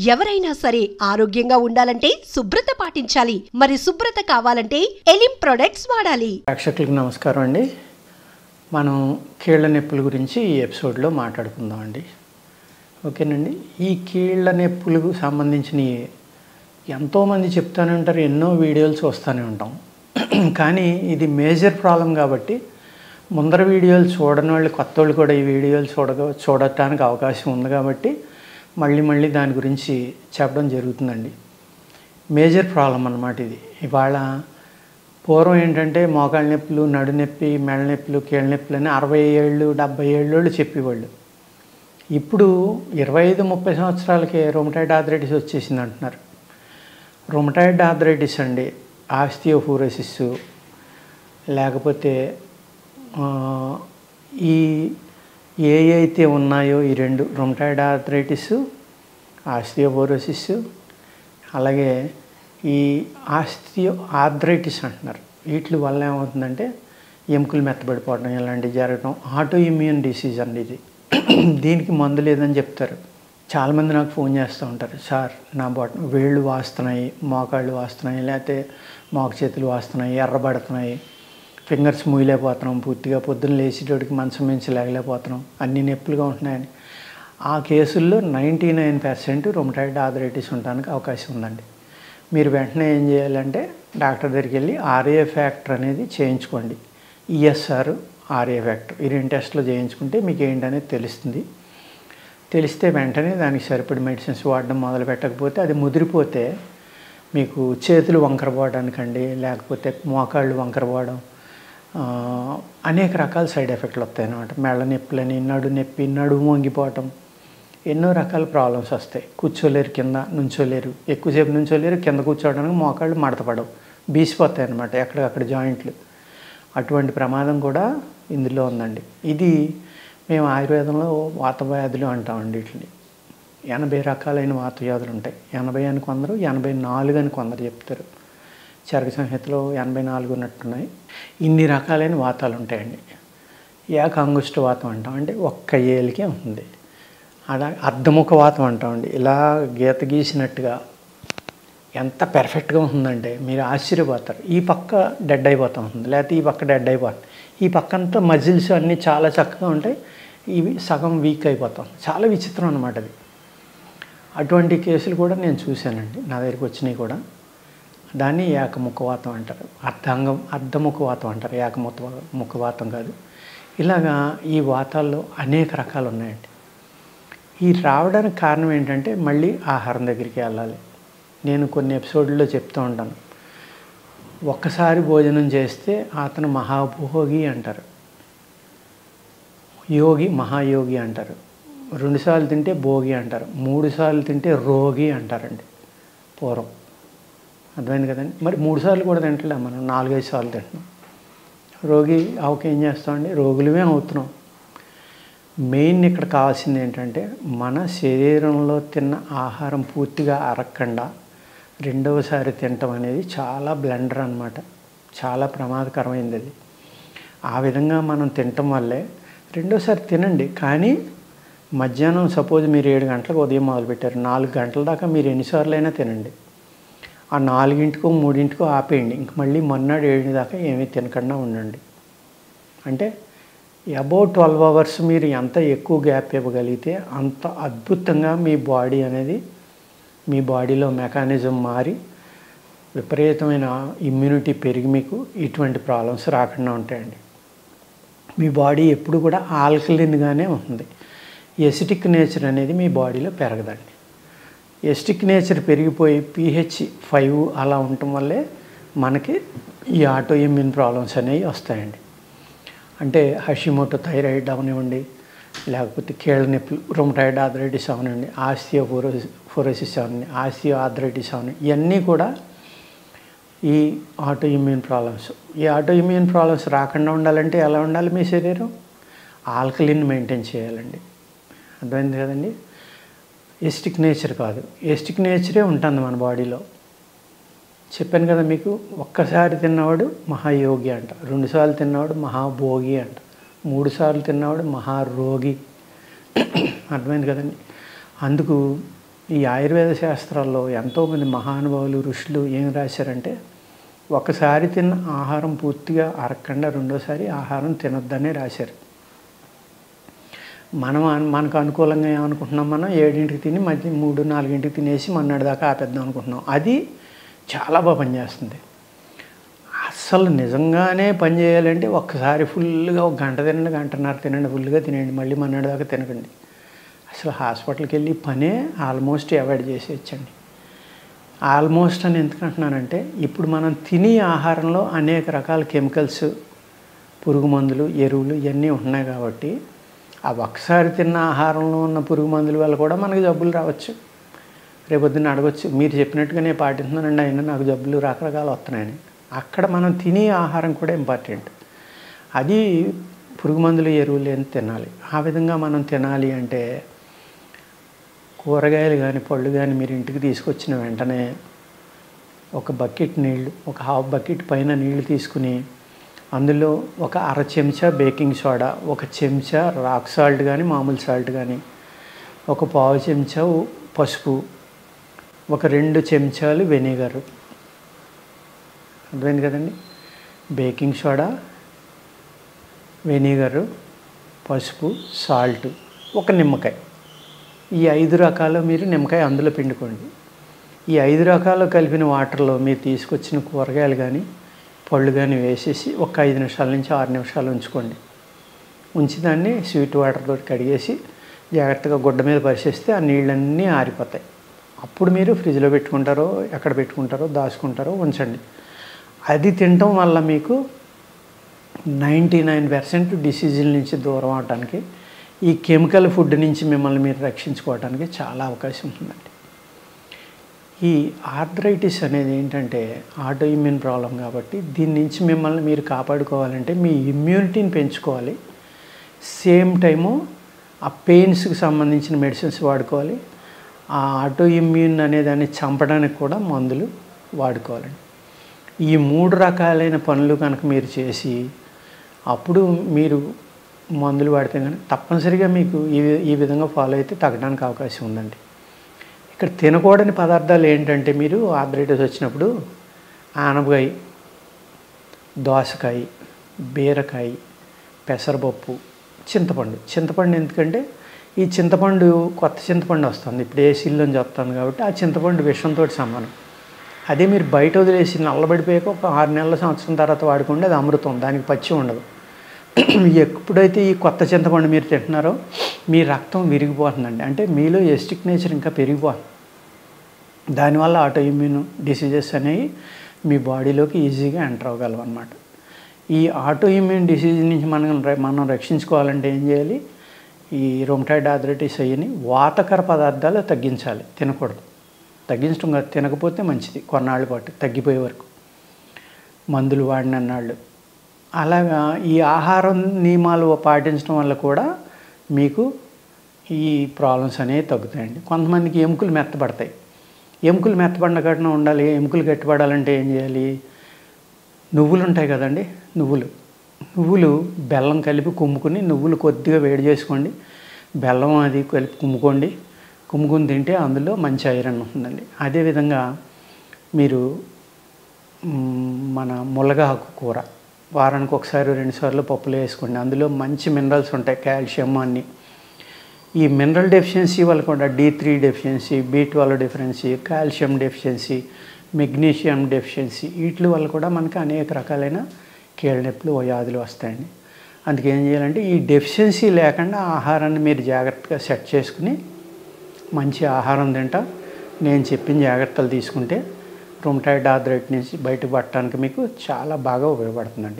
ఎవరైనా సరే ఆరోగ్యంగా ఉండాలంటే శుభ్రత పాటించాలి. మరి శుభ్రత కావాలంటే ఎలిం ప్రొడక్ట్స్ వాడాలి. ప్రేక్షకులకు నమస్కారం అండి. మనం కీళ్ళ నొప్పుల గురించి ఈ ఎపిసోడ్లో మాట్లాడుకుందాం అండి. ఓకేనండి. ఈ కీళ్ళ నొప్పులకు సంబంధించిన ఎంతోమంది చెప్తూనే ఉంటారు, ఎన్నో వీడియోలు చూస్తూనే ఉంటాం. కానీ ఇది మేజర్ ప్రాబ్లం కాబట్టి ముందర వీడియోలు చూడని వాళ్ళు కొత్త వాళ్ళు కూడా ఈ వీడియోలు చూడటానికి అవకాశం ఉంది కాబట్టి మళ్ళీ దాని గురించి చెప్పడం జరుగుతుందండి. మేజర్ ప్రాబ్లం అన్నమాట ఇది. ఇవాళ పూర్వం ఏంటంటే మోకాళ్ళ నొప్పులు, నడు నొప్పి, మెడ నొప్పులు, కీళ్ళ నొప్పులు అని 60 ఏళ్ళు 70 ఏళ్ళు చెప్పేవాళ్ళు. ఇప్పుడు 25-30 సంవత్సరాలకే రొమటాయిడ్ ఆర్థరైటిస్ వచ్చేసింది అంటున్నారు. రొమటాయిడ్ ఆర్థరైటిస్ అండి, ఆస్టియోపోరోసిస్, లేకపోతే ఈ అయితే ఉన్నాయో ఈ రెండు, రొమటాయిడ్ ఆర్థరైటిస్, ఆస్టియోపోరోసిస్, అలాగే ఈ ఆర్థరైటిస్ అంటున్నారు. వీటి వల్ల ఏమవుతుందంటే ఎముకలు మెత్తబడిపోవడం ఇలాంటివి జరగడం ఆటో ఇమ్యూన్ డిసీజ్ అండి ఇది. దీనికి మందు లేదని చెప్తారు. చాలామంది నాకు ఫోన్ చేస్తూ ఉంటారు, సార్ నా వేళ్ళు వాస్తున్నాయి, మోకాళ్ళు వాస్తున్నాయి, లేకపోతే మోక చేతులు వాస్తున్నాయి, ఎర్రబడుతున్నాయి, ఫింగర్స్ మూయలేకపోతున్నాం, పూర్తిగా పొద్దున్న లేచేటోడికి మంచం మించి లేగలేకపోతున్నాం, అన్ని నొప్పులుగా ఉంటున్నాయని. ఆ కేసుల్లో 99% రొమటాయిడ్ ఆర్థరైటిస్ ఉండడానికి అవకాశం ఉందండి. మీరు వెంటనే ఏం చేయాలంటే డాక్టర్ దగ్గరికి వెళ్ళి ఆర్ఏ ఫ్యాక్టర్ అనేది చేయించుకోండి. ఈఎస్ఆర్, ఆర్ఏ ఫ్యాక్టర్ ఈ 2 టెస్టులు చేయించుకుంటే మీకు ఏంటనేది తెలుస్తుంది. తెలిస్తే వెంటనే దానికి సరిపడి మెడిసిన్స్ వాడడం మొదలు పెట్టకపోతే, అది ముదిరిపోతే మీకు చేతులు వంకరపోవడానికండి, లేకపోతే మోకాళ్ళు వంకరపోవడం, అనేక రకాల సైడ్ ఎఫెక్ట్లు వస్తాయి అన్నమాట. మెళ్ళ నొప్పులని, నడు నొప్పి, నడుము వంగిపోవటం, ఎన్నో రకాల ప్రాబ్లమ్స్ వస్తాయి. కూర్చోలేరు, కింద నుంచోలేరు, ఎక్కువసేపు నుంచోలేరు, కింద కూర్చోవడానికి మోకాళ్ళు మడతపడవు, బీసిపోతాయి అన్నమాట ఎక్కడికక్కడ జాయింట్లు. అటువంటి ప్రమాదం కూడా ఇందులో ఉందండి. ఇది మేము ఆయుర్వేదంలో వాత వ్యాధులు అంటామండి. వీటిని 80 రకాలైన వాత వ్యాధులు ఉంటాయి. 80 అని కొందరు, 84 అని కొందరు చెప్తారు. చరక సంహితలో 84 ఉన్నట్టున్నాయి. ఇన్ని రకాలైన వాతాలు ఉంటాయండి. ఏకాంగుష్ట వాతం అంటాం, అంటే ఒక్క ఏలికే ఉంటుంది. అలా అర్ధముఖ వాతం అంటామండి. ఇలా గీత గీసినట్టుగా ఎంత పెర్ఫెక్ట్గా ఉంటుందంటే మీరు ఆశ్చర్యపోతారు. ఈ పక్క డెడ్ అయిపోతూ ఉంటుంది, లేకపోతే ఈ పక్క డెడ్ అయిపోతుంది. ఈ పక్క అంతా మజిల్స్ అన్నీ చాలా చక్కగా ఉంటాయి, ఇవి సగం వీక్ అయిపోతాం. చాలా విచిత్రం అన్నమాట అది. అటువంటి కేసులు కూడా నేను చూశానండి, నా దగ్గరికి వచ్చినాయి కూడా. దాన్ని ఏకముఖవాతం అంటారు, అర్ధముఖవాతం అంటారు, ఏకముఖవాతం కాదు. ఇలాగా ఈ వాతాల్లో అనేక రకాలు ఉన్నాయండి. ఈ రావడానికి కారణం ఏంటంటే మళ్ళీ ఆహారం దగ్గరికి వెళ్ళాలి. నేను కొన్ని ఎపిసోడ్లో చెప్తూ ఉంటాను, ఒక్కసారి భోజనం చేస్తే అతను మహాభోగి అంటారు, యోగి మహాయోగి అంటారు, 2 సార్లు తింటే భోగి అంటారు, 3 సార్లు తింటే రోగి అంటారండి పూర్వం. అర్థమైంది కదండి. మరి 3 సార్లు కూడా తింటలే, మనం 4-5 సార్లు తింటున్నాం. రోగి అవక ఏం చేస్తామండి, రోగులమే అవుతున్నాం. మెయిన్ ఇక్కడ కావాల్సింది ఏంటంటే మన శరీరంలో తిన్న ఆహారం పూర్తిగా అరగకుండా రెండవసారి తినటం అనేది చాలా బ్లండర్ అన్నమాట, చాలా ప్రమాదకరమైనది అది. ఆ విధంగా మనం తినటం వల్లే రెండోసారి తినండి, కానీ మధ్యాహ్నం సపోజ్ మీరు 7 గంటలకు ఉదయం మొదలుపెట్టారు, 4 గంటల దాకా మీరు ఎన్నిసార్లు అయినా తినండి. ఆ 4ంటికో 3ంటికో ఆపేయండి, ఇంక మళ్ళీ మొన్నటి 7 దాకా ఏమీ తినకుండా ఉండండి. అంటే అబౌట్ 12 అవర్స్ మీరు ఎంత ఎక్కువ గ్యాప్ ఇవ్వగలిగితే అంత అద్భుతంగా మీ బాడీ అనేది, మీ బాడీలో మెకానిజం మారి విపరీతమైన ఇమ్యూనిటీ పెరిగి మీకు ఇటువంటి ప్రాబ్లమ్స్ రాకుండా ఉంటాయండి. మీ బాడీ ఎప్పుడు కూడా ఆల్కలిన్గానే ఉంటుంది. ఎసిటిక్ నేచర్ అనేది మీ బాడీలో పెరగదండి. ఎసిటిక్ నేచర్ పెరిగిపోయి pH 5 అలా ఉండటం వల్లే మనకి ఈ ఆటో ఇమ్యూన్ ప్రాబ్లమ్స్ అనేవి వస్తాయండి. అంటే హషిమోటో థైరాయిడ్ అవనివ్వండి, లేకపోతే కీళ్ళ నొప్పులు, రొమటాయిడ్ ఆర్థరైటిస్ అవనివ్వండి, ఆస్టియోపోరోసిస్ అవనివ్వండి, ఆస్టియో ఆర్థరైటిస్ అవనివ్వండి, ఇవన్నీ కూడా ఈ ఆటో ఇమ్యూన్ ప్రాబ్లమ్స్. ఈ ఆటో ఇమ్యూన్ ప్రాబ్లమ్స్ రాకుండా ఉండాలంటే ఎలా ఉండాలి, మీ శరీరం ఆల్కలిన్ మెయింటైన్ చేయాలండి. అర్థమైంది కదండి. ఎసిటిక్ నేచర్ కాదు, ఎసిటిక్ నేచరే ఉంటుంది మన బాడీలో. చెప్పాను కదా మీకు, ఒక్కసారి తిన్నవాడు మహాయోగి అంట, 2 సార్లు తిన్నవాడు మహాభోగి అంట, 3 సార్లు తిన్నవాడు మహారోగి. అర్థమైంది కదండి. అందుకు ఈ ఆయుర్వేద శాస్త్రాల్లో ఎంతోమంది మహానుభావులు ఋషులు ఏం రాశారంటే, ఒకసారి తిన్న ఆహారం పూర్తిగా అరగకుండా రెండోసారి ఆహారం తినొద్దనే రాశారు. మనకు అనుకూలంగా ఏమనుకుంటున్నాం, మనం 7ంటికి తిని మధ్య 3, 4ంటికి తినేసి మొన్నటి దాకా ఆపేద్దాం అనుకుంటున్నాం. అది చాలా బాగా పనిచేస్తుంది. అస్సలు నిజంగానే పని చేయాలంటే ఒక్కసారి ఫుల్గా 1 గంట తినండి, 1:30 తినండి, ఫుల్గా తినేయండి, మళ్ళీ మొన్నటి దాకా తినకండి. అసలు హాస్పిటల్కి వెళ్ళి పనే ఆల్మోస్ట్ అవాయిడ్ చేసేయచ్చండి. ఆల్మోస్ట్ అని ఎందుకు అంటున్నానంటే, ఇప్పుడు మనం తినే ఆహారంలో అనేక రకాల కెమికల్స్, పురుగు మందులు, ఎరువులు ఇవన్నీ ఉన్నాయి కాబట్టి ఆ ఒక్కసారి తిన్న ఆహారంలో ఉన్న పురుగు మందుల వల్ల కూడా మనకి జబ్బులు రావచ్చు. రేపొద్దున్న అడగొచ్చు, మీరు చెప్పినట్టుగా నేను పాటిస్తున్నానండి అయినా నాకు జబ్బులు రకరకాలు వస్తున్నాయని. అక్కడ మనం తినే ఆహారం కూడా ఇంపార్టెంట్. అది పురుగు మందులు, ఎరువులు ఏం తినాలి. ఆ విధంగా మనం తినాలి అంటే కూరగాయలు కానీ పళ్ళు కానీ మీరు ఇంటికి తీసుకొచ్చిన వెంటనే ఒక బకెట్ నీళ్ళు, ఒక హాఫ్ బకెట్ పైన నీళ్ళు తీసుకుని అందులో ఒక 1/2 చెంచా బేకింగ్ సోడా, 1 చెంచా రాక్ సాల్ట్ కానీ మామూలు సాల్ట్ కానీ, ఒక 1/2 చెంచా పసుపు, ఒక 2 చెంచాలు వెనిగర్. అర్థమైంది కదండి. బేకింగ్ సోడా, వెనిగరు, పసుపు, సాల్ట్, ఒక నిమ్మకాయ. ఈ 5 రకాలు మీరు నిమ్మకాయ అందులో పిండుకోండి. ఈ 5 రకాలు కలిపిన వాటర్లో మీరు తీసుకొచ్చిన కూరగాయలు కానీ పళ్ళు కానీ వేసేసి ఒక 5 నిమిషాల నుంచి 6 నిమిషాలు ఉంచుకోండి. ఉంచి దాన్ని స్వీట్ వాటర్ తోటి కడిగేసి జాగ్రత్తగా గుడ్డ మీద పరిచేస్తే ఆ నీళ్ళన్నీ ఆరిపోతాయి. అప్పుడు మీరు ఫ్రిడ్జ్లో పెట్టుకుంటారో ఎక్కడ పెట్టుకుంటారో దాచుకుంటారో ఉంచండి. అది తినటం వల్ల మీకు 99% డిసీజుల నుంచి దూరం అవడానికి, ఈ కెమికల్ ఫుడ్ నుంచి మిమ్మల్ని మీరు రక్షించుకోవడానికి చాలా అవకాశం ఉంటుందండి. ఈ ఆర్థరైటిస్ అనేది ఏంటంటే ఆటో ఇమ్యూన్ ప్రాబ్లం కాబట్టి దీని నుంచి మిమ్మల్ని మీరు కాపాడుకోవాలంటే మీ ఇమ్యూనిటీని పెంచుకోవాలి. సేమ్ టైము ఆ పెయిన్స్కి సంబంధించిన మెడిసిన్స్ వాడుకోవాలి. ఆ ఆటో ఇమ్యూన్ అనే దాన్ని చంపడానికి కూడా మందులు వాడుకోవాలండి. ఈ 3 రకాలైన పనులు కనుక మీరు చేసి అప్పుడు మీరు మందులు వాడితే కనుక తప్పనిసరిగా మీకు ఈ విధంగా ఫాలో అయితే తగ్గడానికి అవకాశం ఉందండి. ఇక్కడ తినకూడని పదార్థాలు ఏంటంటే, మీరు ఆర్థరైటిస్ వచ్చినప్పుడు ఆనపకాయ, దోసకాయ, బీరకాయ, పెసరపప్పు, చింతపండు ఎందుకంటే ఈ చింతపండు కొత్త చింతపండు వస్తుంది, ఇప్పుడు ఏసీల్లోంచి వస్తుంది కాబట్టి ఆ చింతపండు విషంతో సమానం. అదే మీరు బయట వదిలేసి నల్లబడిపోయాక ఒక 6 నెలల సంవత్సరం తర్వాత వాడుకుంటే అది అమృతం, దానికి పచ్చి ఉండదు. ఎప్పుడైతే ఈ కొత్త చింతపండు మీరు తింటున్నారో మీ రక్తం విరిగిపోతుందండి, అంటే మీలో ఎస్టిక్ నేచర్ ఇంకా పెరిగిపోతుంది. దానివల్ల ఆటో ఇమ్యూన్ డిసీజెస్ అనేవి మీ బాడీలోకి ఈజీగా ఎంటర్ అవ్వగలవు అన్నమాట. ఈ ఆటో ఇమ్యూన్ డిసీజ్ నుంచి మనం రక్షించుకోవాలంటే ఏం చేయాలి, ఈ రొమటాయిడ్ ఆర్థరైటిస్ అయ్యని వాతకర పదార్థాలు తగ్గించాలి, తినకూడదు. తగ్గించడం కాదు, తినకపోతే మంచిది కొన్నాళ్ళ పాటు తగ్గిపోయే వరకు, మందులు వాడినన్నాళ్ళు. అలాగా ఈ ఆహారం నియమాలు పాటించడం వల్ల కూడా మీకు ఈ ప్రాబ్లమ్స్ అనేవి తగ్గుతాయండి. కొంతమందికి ఎముకలు మెత్తబడతాయి. ఎముకలు మెత్తబడకుండా ఉండాలి, ఎముకలు గట్టిపడాలంటే ఏం చేయాలి, నువ్వులు ఉంటాయి కదండి, నువ్వులు బెల్లం కలిపి కుమ్ముకుని, నువ్వులు కొద్దిగా వేడి చేసుకోండి, బెల్లం అది కలిపి కుమ్ముకుని తింటే అందులో మంచి ఐరన్ ఉంటుందండి. అదేవిధంగా మీరు మన ములగాకు కూర వారానికి 1-2 సార్లు పప్పులో వేసుకోండి, అందులో మంచి మినరల్స్ ఉంటాయి, కాల్షియం అన్నీ. ఈ మినరల్ డెఫిషియన్సీ వల్ల కూడా D3 deficiency, B12 deficiency, calcium deficiency, magnesium deficiency, వీటి వల్ల కూడా మనకి అనేక రకాలైన కీళ్ళ నొప్పులు, వ్యాధులు వస్తాయండి. అందుకే ఏం చేయాలంటే ఈ డెఫిషియన్సీ లేకుండా ఆహారాన్ని మీరు జాగ్రత్తగా సెట్ చేసుకుని మంచి ఆహారం తింటా నేను చెప్పిన జాగ్రత్తలు తీసుకుంటే రొమటాయిడ్ ఆర్థరైటిస్ నుంచి బయటపడటానికి మీకు చాలా బాగా ఉపయోగపడుతుందండి.